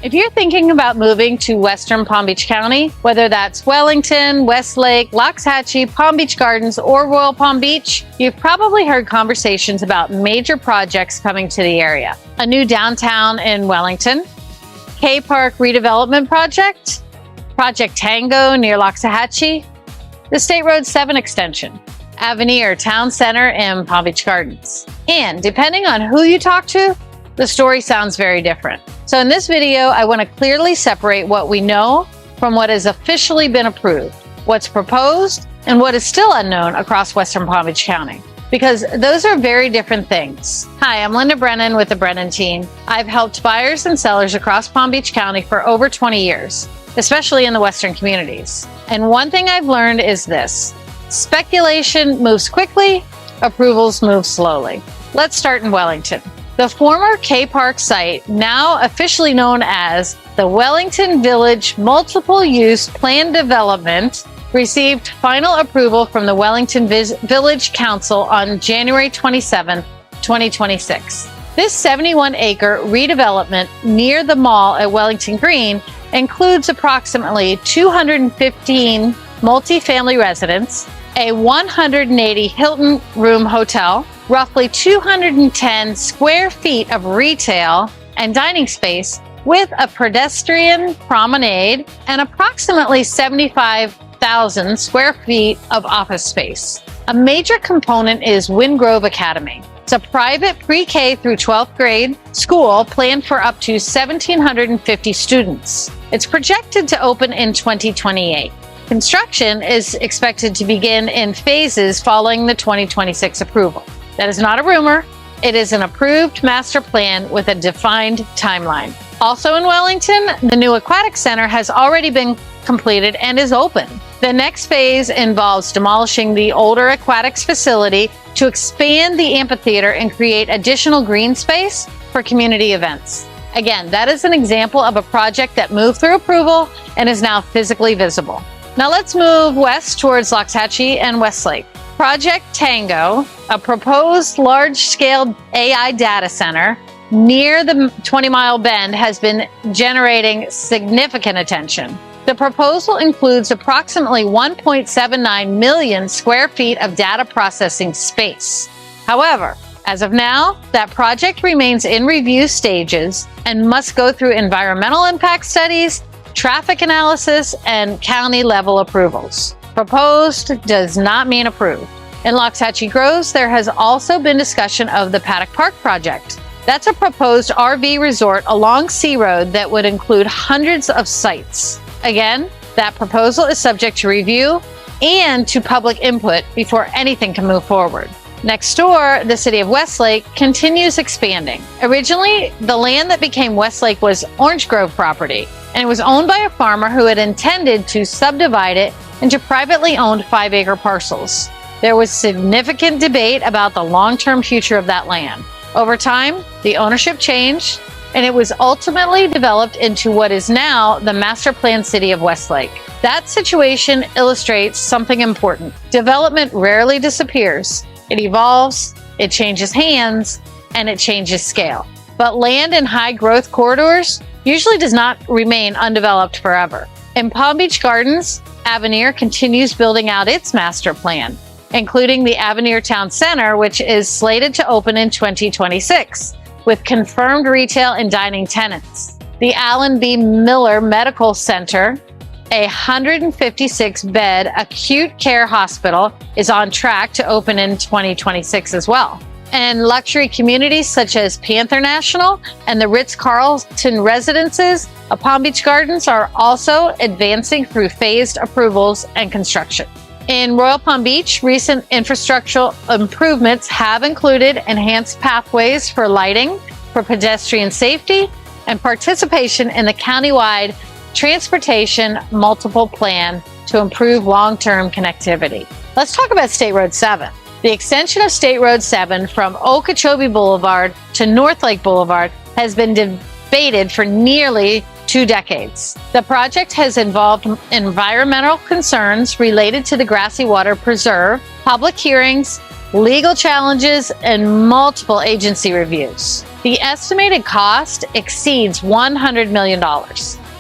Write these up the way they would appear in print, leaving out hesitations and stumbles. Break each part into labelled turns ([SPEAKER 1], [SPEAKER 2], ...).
[SPEAKER 1] If you're thinking about moving to Western Palm Beach County, whether that's Wellington, Westlake, Loxahatchee, Palm Beach Gardens, or Royal Palm Beach, you've probably heard conversations about major projects coming to the area. A new downtown in Wellington, K-Park Redevelopment Project, Project Tango near Loxahatchee, the State Road 7 extension, Avenir Town Center in Palm Beach Gardens. And depending on who you talk to, the story sounds very different. So in this video, I want to clearly separate what we know from what has officially been approved, what's proposed, and what is still unknown across Western Palm Beach County, because those are very different things. Hi, I'm Linda Brennan with the Brennan team. I've helped buyers and sellers across Palm Beach County for over 20 years, especially in the Western communities. And one thing I've learned is this: speculation moves quickly, approvals move slowly. Let's start in Wellington. The former K-Park site, now officially known as the Wellington Village Multiple-Use Plan Development, received final approval from the Wellington Village Council on January 27, 2026. This 71-acre redevelopment near the mall at Wellington Green includes approximately 215 multifamily residents, a 180 Hilton room hotel, roughly 210 square feet of retail and dining space with a pedestrian promenade, and approximately 75,000 square feet of office space. A major component is Wyngrove Academy. It's a private pre-K through 12th grade school planned for up to 1,750 students. It's projected to open in 2028. Construction is expected to begin in phases following the 2026 approval. That is not a rumor. It is an approved master plan with a defined timeline. Also in Wellington, the new Aquatics Center has already been completed and is open. The next phase involves demolishing the older aquatics facility to expand the amphitheater and create additional green space for community events. Again, that is an example of a project that moved through approval and is now physically visible. Now let's move west towards Loxahatchee and Westlake. Project Tango, a proposed large-scale AI data center near the 20-mile bend, has been generating significant attention. The proposal includes approximately 1.79 million square feet of data processing space. However, as of now, that project remains in review stages and must go through environmental impact studies, traffic analysis, and county-level approvals. Proposed does not mean approved. In Loxahatchee Groves, there has also been discussion of the Paddock Park project. That's a proposed RV resort along Sea Road that would include hundreds of sites. Again, that proposal is subject to review and to public input before anything can move forward. Next door, the city of Westlake continues expanding. Originally, the land that became Westlake was Orange Grove property, and it was owned by a farmer who had intended to subdivide it into privately owned 5-acre parcels. There was significant debate about the long-term future of that land. Over time, the ownership changed, and it was ultimately developed into what is now the master plan city of Westlake. That situation illustrates something important. Development rarely disappears. It evolves, it changes hands, and it changes scale. But land in high-growth corridors usually does not remain undeveloped forever. In Palm Beach Gardens, Avenir continues building out its master plan, including the Avenir Town Center, which is slated to open in 2026, with confirmed retail and dining tenants. The Allen B. Miller Medical Center, a 156-bed acute care hospital, is on track to open in 2026 as well. And luxury communities such as Panther National and the Ritz-Carlton Residences of Palm Beach Gardens are also advancing through phased approvals and construction. In Royal Palm Beach, recent infrastructural improvements have included enhanced pathways for lighting, for pedestrian safety, and participation in the countywide transportation multiple plan to improve long-term connectivity. Let's talk about State Road 7. The extension of State Road 7 from Okeechobee Boulevard to Northlake Boulevard has been debated for nearly 2 decades. The project has involved environmental concerns related to the Grassy Water Preserve, public hearings, legal challenges, and multiple agency reviews. The estimated cost exceeds $100 million.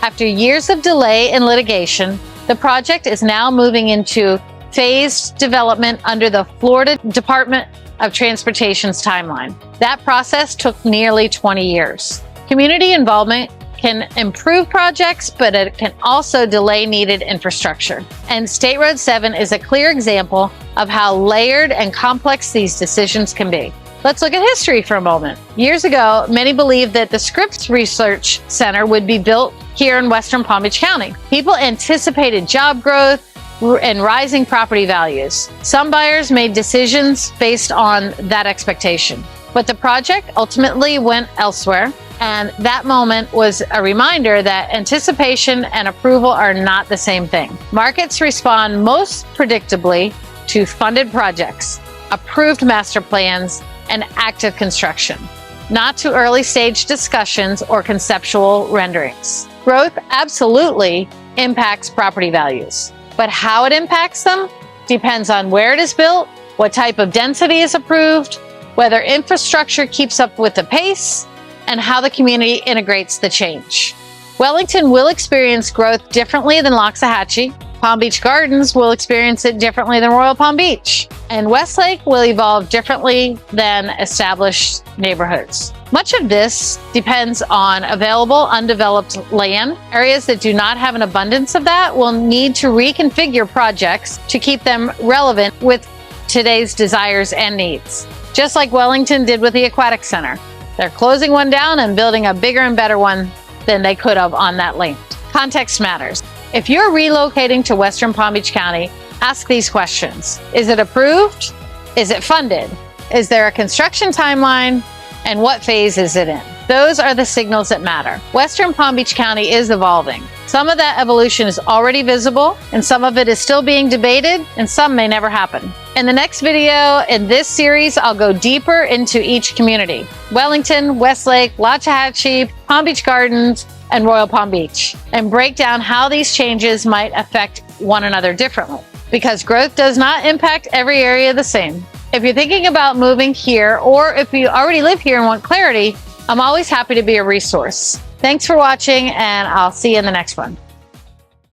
[SPEAKER 1] After years of delay and litigation, the project is now moving into phased development under the Florida Department of Transportation's timeline. That process took nearly 20 years. Community involvement can improve projects, but it can also delay needed infrastructure. And State Road 7 is a clear example of how layered and complex these decisions can be. Let's look at history for a moment. Years ago, many believed that the Scripps Research Center would be built here in Western Palm Beach County. People anticipated job growth and rising property values. Some buyers made decisions based on that expectation. But the project ultimately went elsewhere, and that moment was a reminder that anticipation and approval are not the same thing. Markets respond most predictably to funded projects, approved master plans, and active construction, not to early stage discussions or conceptual renderings. Growth absolutely impacts property values, but how it impacts them depends on where it is built, what type of density is approved, whether infrastructure keeps up with the pace, and how the community integrates the change. Wellington will experience growth differently than Loxahatchee. Palm Beach Gardens will experience it differently than Royal Palm Beach. And Westlake will evolve differently than established neighborhoods. Much of this depends on available undeveloped land. Areas that do not have an abundance of that will need to reconfigure projects to keep them relevant with today's desires and needs. Just like Wellington did with the Aquatics Center. They're closing one down and building a bigger and better one than they could have on that land. Context matters. If you're relocating to Western Palm Beach County, ask these questions. Is it approved? Is it funded? Is there a construction timeline? And what phase is it in? Those are the signals that matter. Western Palm Beach County is evolving. Some of that evolution is already visible, and some of it is still being debated, and some may never happen. In the next video in this series, I'll go deeper into each community: Wellington, Westlake, Loxahatchee, Palm Beach Gardens, and Royal Palm Beach, and break down how these changes might affect one another differently. Because growth does not impact every area the same. If you're thinking about moving here, or if you already live here and want clarity, I'm always happy to be a resource. Thanks for watching, and I'll see you in the next one.